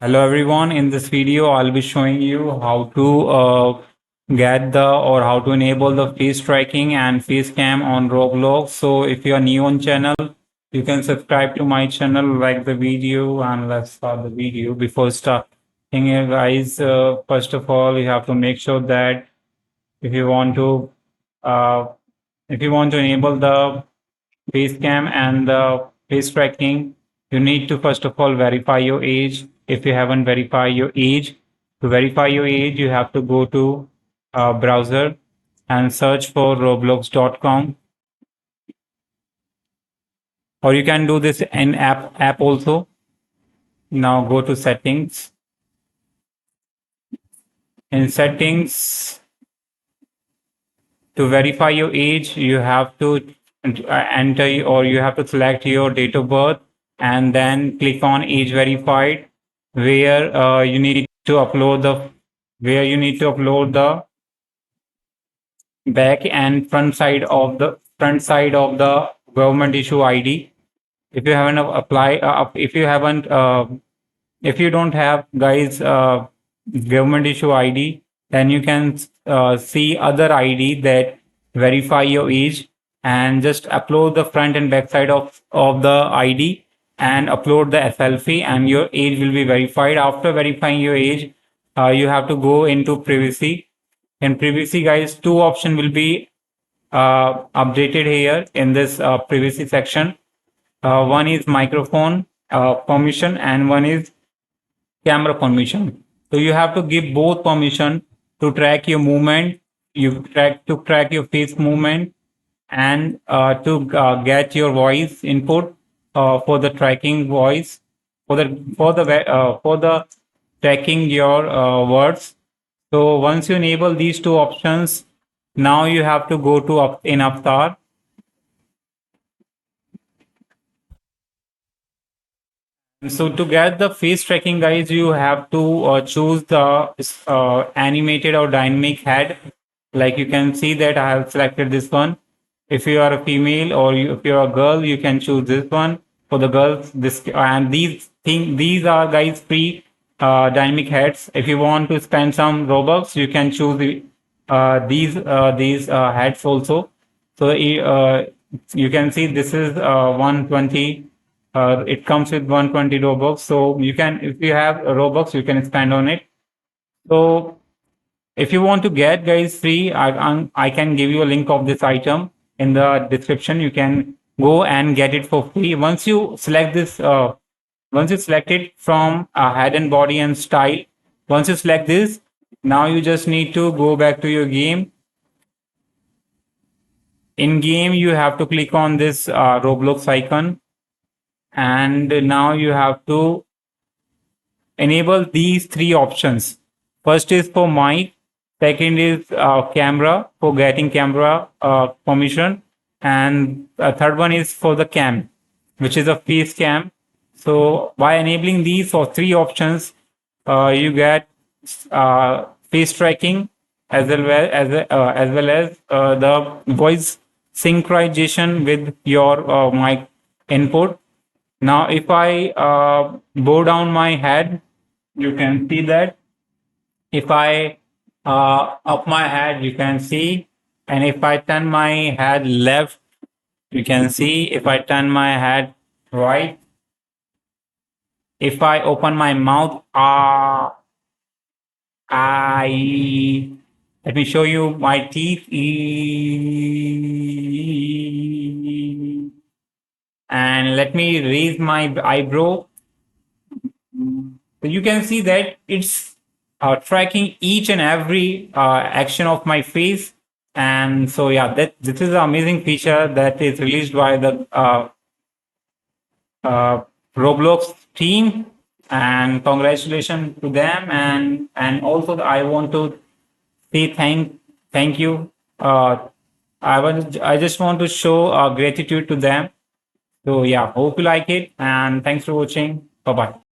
Hello everyone, in this video I'll be showing you how to get the or how to enable the face tracking and face cam on Roblox. So if you are new on channel, you can subscribe to my channel, like the video, and let's start the video. Before starting here guys, first of all you have to make sure that if you want to uh, enable the face cam and the face tracking, you need to first of all verify your age. If you haven't verified your age, to verify your age, you have to go to a browser and search for roblox.com, or you can do this in app also. Now go to settings. In settings, to verify your age, you have to enter or you have to select your date of birth and then click on age verified, where you need to upload the back and front side of the government issue ID. If you haven't apply if you don't have guys government issue ID, then you can see other ID that verify your age, and just upload the front and back side of the ID and upload the selfie, and your age will be verified. After verifying your age, you have to go into privacy. In privacy guys, two options will be updated here in this privacy section. One is microphone permission and one is camera permission. So you have to give both permission to track your movement, track your face movement, and to get your voice input for the tracking voice for the tracking your words. So once you enable these two options, now you have to go to in Avatar. So to get the face tracking guys, you have to choose the animated or dynamic head. Like you can see that I have selected this one. If you are a female or if you're a girl, you can choose this one. For the girls, these are guys free dynamic heads. If you want to spend some Robux, you can choose these heads also. So you can see this is 120. It comes with 120 Robux. So you can, if you have Robux, you can spend on it. So if you want to get guys free, I can give you a link of this item in the description. You can go and get it for free. Once you select this, once you select it from head and body and style, once you select this, now you just need to go back to your game. In game, you have to click on this Roblox icon, and now you have to enable these three options. First is for mic, second is camera, for getting camera permission, and third one is for the cam, which is a face cam. So by enabling these for three options, you get face tracking as well as the voice synchronization with your mic input. Now, if I bow down my head, you can see that. If I up my head, you can see. And if I turn my head left, you can see. If I turn my head right, if I open my mouth, let me show you my teeth. And let me raise my eyebrow. So you can see that it's tracking each and every action of my face. And so yeah, this is an amazing feature that is released by the Roblox team, and congratulations to them. And also I want to say thank you. I just want to show gratitude to them. So yeah, hope you like it, and thanks for watching. Bye bye.